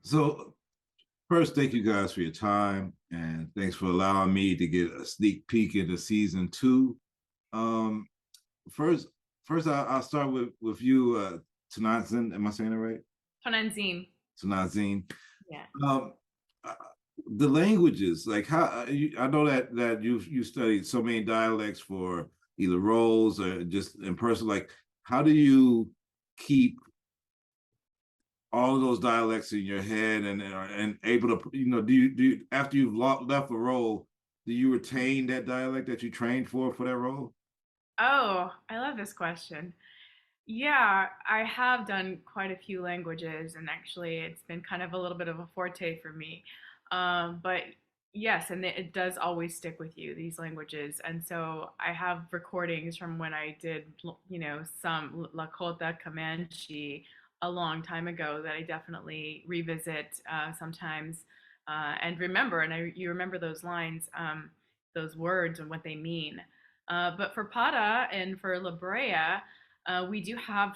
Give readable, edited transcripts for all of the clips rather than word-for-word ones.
So first, thank you guys for your time, and thanks for allowing me to get a sneak peek into season two. Um, first, I'll start with you, Tonantzin. Am I saying it right? Tonantzin. Tonantzin. Yeah. Um, uh, the languages, like how I know that you studied so many dialects for either roles or just in person. Like, how do you keep all of those dialects in your head and able to do you after you've left a role, do you retain that dialect that you trained for that role? Oh, I love this question. Yeah, I have done quite a few languages, and actually, it's been kind of a little bit of a forte for me. But yes, and it does always stick with you, these languages. And so I have recordings from when I did, some Lakota Comanche a long time ago that I definitely revisit sometimes and remember. And you remember those lines, those words, and what they mean. But for Para and for LaBrea, we do have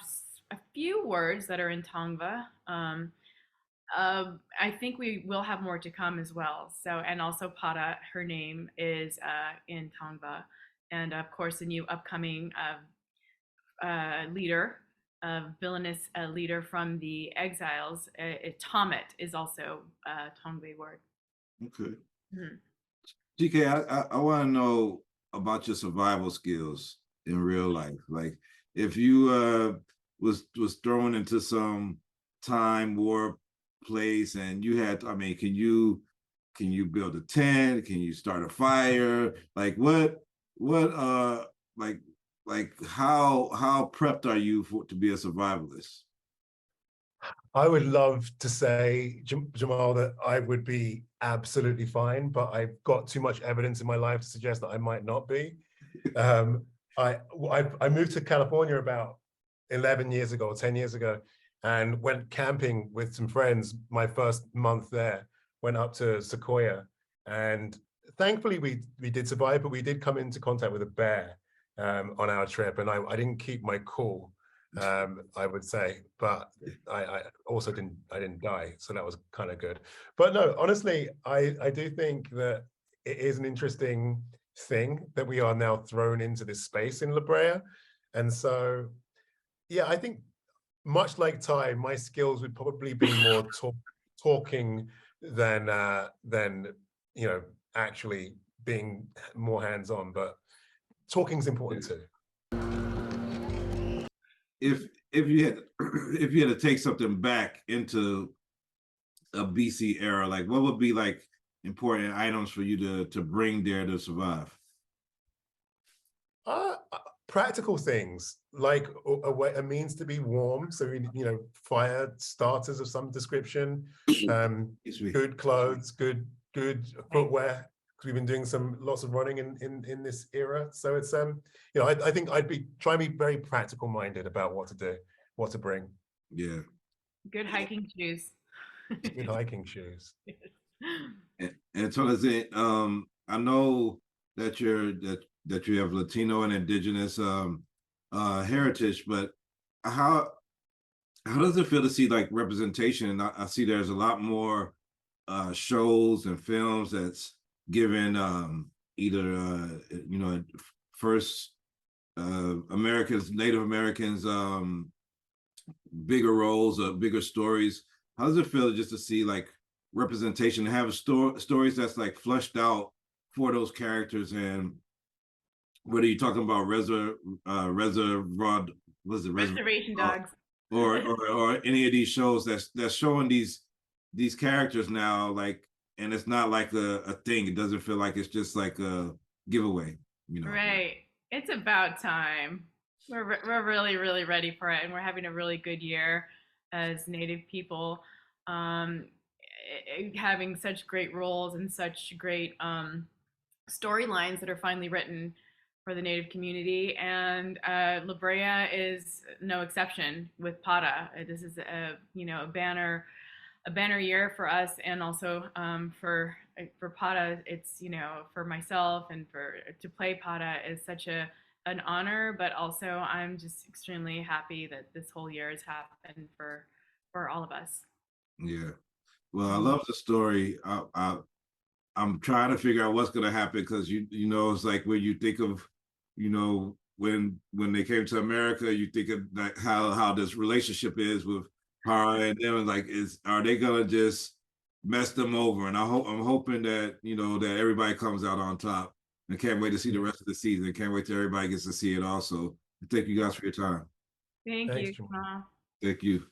a few words that are in Tongva. I think we will have more to come as well. So, and also Para, her name is in Tongva, and of course the new upcoming leader, villainous leader from the exiles, Tomet, is also a Tongva word. Okay. Mhm. GK, I want to know about your survival skills in real life. Like, if you was thrown into some time warp place and you had, I mean, can you build a tent? Can you start a fire? Like, what like how prepped are you for to be a survivalist? I would love to say, Jamal, that I would be absolutely fine, but I've got too much evidence in my life to suggest that I might not be. Um, I moved to California about 11 years ago, or 10 years ago, and went camping with some friends. My first month there, went up to Sequoia, and thankfully we did survive, but we did come into contact with a bear on our trip, and I didn't keep my cool. I would say, but I also didn't die, so that was kind of good. But no, honestly, I do think that it is an interesting thing that we are now thrown into this space in LaBrea, and so yeah, I think much like Ty, my skills would probably be more talking than actually being more hands-on, but talking's important too. If you had if you had to take something back into a BC era, like what would be like important items for you to bring there to survive? Uh, Practical things like a means to be warm, so fire starters of some description, good clothes, good footwear, because we've been doing lots of running in this era. So it's I think I'd be trying to be very practical minded about what to do, what to bring. Yeah. Good hiking shoes. Good hiking shoes. And so is it I know that you have Latino and indigenous heritage, but how how does it feel to see like representation? And I see there's a lot more shows and films that's given either first Americans, Native Americans bigger roles or bigger stories. How does it feel just to see like representation, have stories that's like flushed out for those characters? And whether you're talking about reservoir, was it reservoir, Reservation dogs. or any of these shows that's showing these characters now, like, and it's not like a thing. It doesn't feel like it's just like a giveaway, you know. Right. It's about time. We're really really ready for it, and we're having a really good year as Native people, um, having such great roles and such great storylines that are finally written for the Native community. And La Brea is no exception with Para. This is a banner year for us, and also for Pada, it's for myself and for to play Pada is such an honor, but also I'm just extremely happy that this whole year has happened for all of us. Yeah. Well, I love the story. I'm trying to figure out what's going to happen because you know it's like when you think of, you know, when they came to America, you think of like how this relationship is with Para and them. Like, are they gonna just mess them over? And I'm hoping that you know that everybody comes out on top. And can't wait to see the rest of the season. Can't wait till everybody gets to see it also. Thank you guys for your time. Thank Thanks, you, Jamal. Jamal. Thank you.